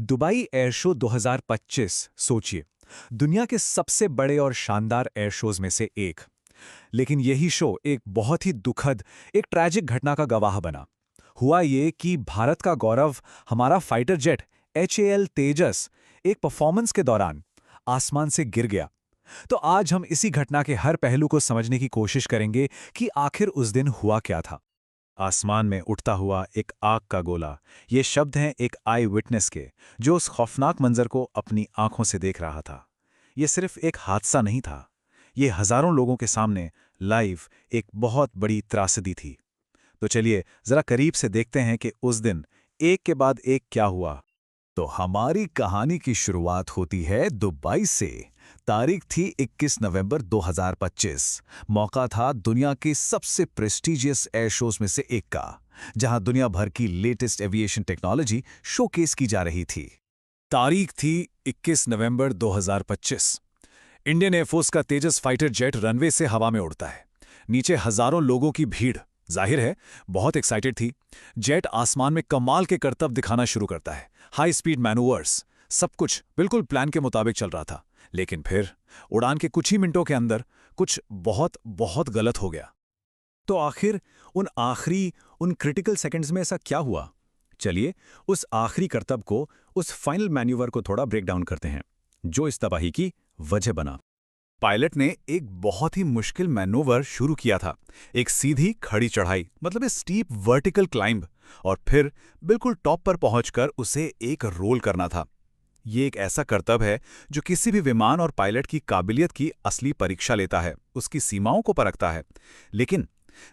Dubai air show 2025 सोचिए, दुनिया के सबसे बड़े और शानदार एयर शोज में से एक। लेकिन यही शो एक बहुत ही दुखद, एक ट्रैजिक घटना का गवाह बना। हुआ ये कि भारत का गौरव, हमारा फाइटर जेट HAL तेजस एक परफॉर्मेंस के दौरान आसमान से गिर गया। तो आज हम इसी घटना के हर पहलू को समझने की कोशिश करेंगे कि आखिर उस दिन हुआ क्या था। आसमान में उठता हुआ एक आग का गोला, ये शब्द हैं एक आई विटनेस के, जो उस खौफनाक मंजर को अपनी आंखों से देख रहा था। ये सिर्फ एक हादसा नहीं था, ये हजारों लोगों के सामने लाइव एक बहुत बड़ी त्रासदी थी। तो चलिए जरा करीब से देखते हैं कि उस दिन एक के बाद एक क्या हुआ। तो हमारी कहानी की शुरुआत होती है दुबई से। तारीख थी 21 नवंबर 2025। मौका था दुनिया के सबसे प्रेस्टीजियस एयर शोज में से एक का, जहां दुनिया भर की लेटेस्ट एविएशन टेक्नोलॉजी शोकेस की जा रही थी। तारीख थी 21 नवंबर 2025। इंडियन एयरफोर्स का तेजस फाइटर जेट रनवे से हवा में उड़ता है। नीचे हजारों लोगों की भीड़, जाहिर है बहुत एक्साइटेड थी। जेट आसमान में कमाल के करतब दिखाना शुरू करता है। हाई स्पीड मैनूवर्स, सब कुछ बिल्कुल प्लान के मुताबिक चल रहा था। लेकिन फिर उड़ान के कुछ ही मिनटों के अंदर कुछ बहुत बहुत गलत हो गया। तो आखिर उन क्रिटिकल सेकंड्स में ऐसा क्या हुआ? चलिए उस आखिरी करतब को, उस फाइनल मैन्यूवर को थोड़ा ब्रेक डाउन करते हैं, जो इस तबाही की वजह बना। पायलट ने एक बहुत ही मुश्किल मैनूवर शुरू किया था। एक सीधी खड़ी चढ़ाई, मतलब एक स्टीप वर्टिकल क्लाइंब, और फिर बिल्कुल टॉप पर पहुंचकर उसे एक रोल करना था। ये एक ऐसा करतब है जो किसी भी विमान और पायलट की काबिलियत की असली परीक्षा लेता है, उसकी सीमाओं को परखता है। लेकिन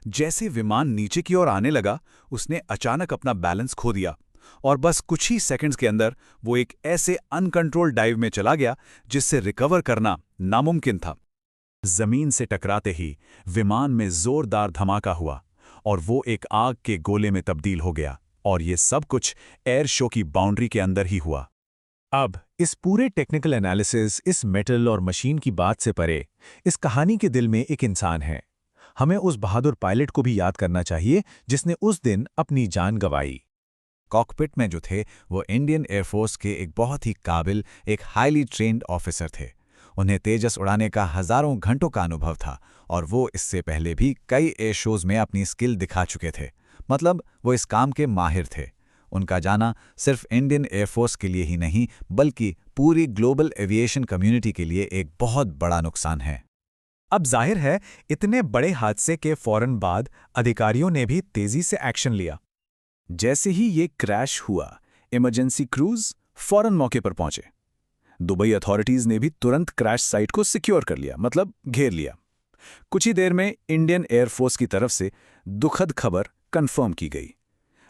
जैसे विमान नीचे की ओर आने लगा, उसने अचानक अपना बैलेंस खो दिया और बस कुछ ही सेकंड्स के अंदर वो एक ऐसे अनकंट्रोल्ड डाइव में चला गया जिससे रिकवर करना नामुमकिन था। जमीन से टकराते ही विमान में जोरदार धमाका हुआ और वो एक आग के गोले में तब्दील हो गया, और ये सब कुछ एयर शो की बाउंड्री के अंदर ही हुआ। अब इस पूरे टेक्निकल एनालिसिस, इस मेटल और मशीन की बात से परे, इस कहानी के दिल में एक इंसान है। हमें उस बहादुर पायलट को भी याद करना चाहिए जिसने उस दिन अपनी जान गंवाई। कॉकपिट में जो थे वो इंडियन एयरफोर्स के एक बहुत ही काबिल, एक हाईली ट्रेन्ड ऑफिसर थे। उन्हें तेजस उड़ाने का हजारों घंटों का अनुभव था, और वो इससे पहले भी कई एयर शोज में अपनी स्किल दिखा चुके थे। मतलब वो इस काम के माहिर थे। उनका जाना सिर्फ इंडियन एयरफोर्स के लिए ही नहीं, बल्कि पूरी ग्लोबल एविएशन कम्युनिटी के लिए एक बहुत बड़ा नुकसान है। अब जाहिर है, इतने बड़े हादसे के फौरन बाद अधिकारियों ने भी तेजी से एक्शन लिया। जैसे ही ये क्रैश हुआ, इमरजेंसी क्रूज फौरन मौके पर पहुंचे। दुबई अथॉरिटीज ने भी तुरंत क्रैश साइट को सिक्योर कर लिया, मतलब घेर लिया। कुछ ही देर में इंडियन एयरफोर्स की तरफ से दुखद खबर कंफर्म की गई,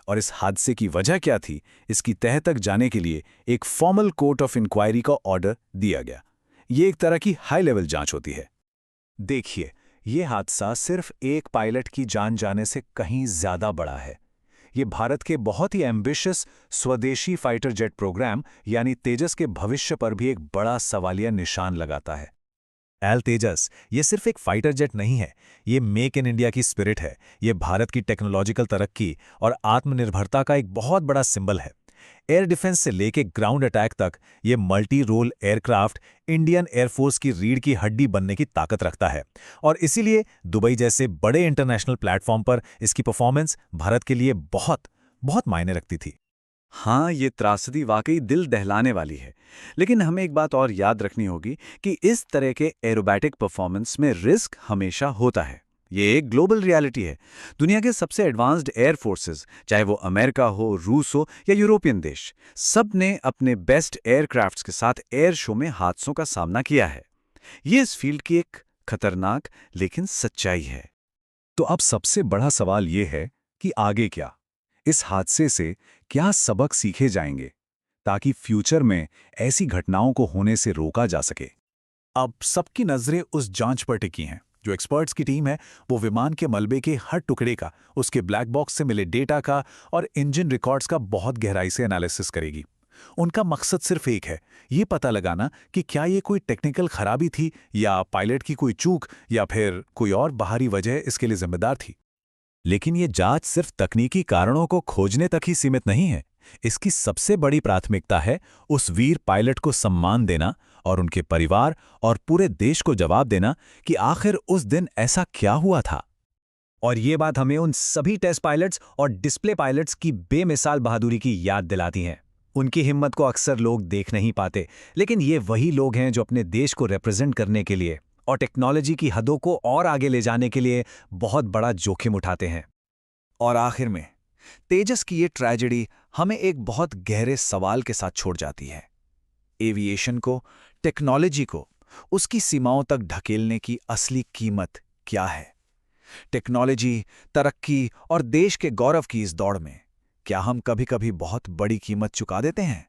और इस हादसे की वजह क्या थी, इसकी तह तक जाने के लिए एक फॉर्मल कोर्ट ऑफ इंक्वायरी का ऑर्डर दिया गया। ये एक तरह की हाई लेवल जांच होती है। देखिए, ये हादसा सिर्फ एक पायलट की जान जाने से कहीं ज्यादा बड़ा है। ये भारत के बहुत ही एम्बिशियस स्वदेशी फाइटर जेट प्रोग्राम यानी तेजस के भविष्य पर भी एक बड़ा सवालिया निशान लगाता है। एल तेजस ये सिर्फ एक फाइटर जेट नहीं है, ये मेक इन इंडिया की स्पिरिट है। ये भारत की टेक्नोलॉजिकल तरक्की और आत्मनिर्भरता का एक बहुत बड़ा सिंबल है। एयर डिफेंस से लेके ग्राउंड अटैक तक ये multi role aircraft Indian air force की रीढ़ की हड्डी बनने की ताकत रखता है, और इसीलिए दुबई जैसे बड़े इंटरनेशनल प्लेटफॉर्म पर इसकी परफॉर्मेंस भारत के लिए बहुत बहुत मायने रखती थी। हाँ, ये त्रासदी वाकई दिल दहलाने वाली है। लेकिन हमें एक बात और याद रखनी होगी कि इस तरह के एरोबैटिक परफॉर्मेंस में रिस्क हमेशा होता है। ये एक ग्लोबल रियलिटी है। दुनिया के सबसे एडवांस्ड एयर फोर्सेस, चाहे वो अमेरिका हो, रूस हो या यूरोपियन देश, सब ने अपने बेस्ट एयरक्राफ्ट्स के साथ एयर शो में हादसों का सामना किया है। ये इस फील्ड की एक खतरनाक लेकिन सच्चाई है। तो अब सबसे बड़ा सवाल ये है कि आगे क्या? इस हादसे से क्या सबक सीखे जाएंगे ताकि फ्यूचर में ऐसी घटनाओं को होने से रोका जा सके? अब सबकी नजरें उस जांच पर टिकी हैं। जो एक्सपर्ट्स की टीम है, वो विमान के मलबे के हर टुकड़े का, उसके ब्लैक बॉक्स से मिले डेटा का और इंजन रिकॉर्ड्स का बहुत गहराई से एनालिसिस करेगी। उनका मकसद सिर्फ एक है, ये पता लगाना कि क्या ये कोई टेक्निकल खराबी थी, या पायलट की कोई चूक, या फिर कोई और बाहरी वजह इसके लिए जिम्मेदार थी। लेकिन ये जांच सिर्फ तकनीकी कारणों को खोजने तक ही सीमित नहीं है। इसकी सबसे बड़ी प्राथमिकता है उस वीर पायलट को सम्मान देना और उनके परिवार और पूरे देश को जवाब देना कि आखिर उस दिन ऐसा क्या हुआ था। और ये बात हमें उन सभी टेस्ट पायलट्स और डिस्प्ले पायलट्स की बेमिसाल बहादुरी की याद दिलाती है। उनकी हिम्मत को अक्सर लोग देख नहीं पाते, लेकिन ये वही लोग हैं जो अपने देश को रिप्रेजेंट करने के लिए और टेक्नोलॉजी की हदों को और आगे ले जाने के लिए बहुत बड़ा जोखिम उठाते हैं। और आखिर में तेजस की ये ट्रेजेडी हमें एक बहुत गहरे सवाल के साथ छोड़ जाती है। एविएशन को, टेक्नोलॉजी को उसकी सीमाओं तक ढकेलने की असली कीमत क्या है? टेक्नोलॉजी, तरक्की और देश के गौरव की इस दौड़ में क्या हम कभी-कभी बहुत बड़ी कीमत चुका देते हैं?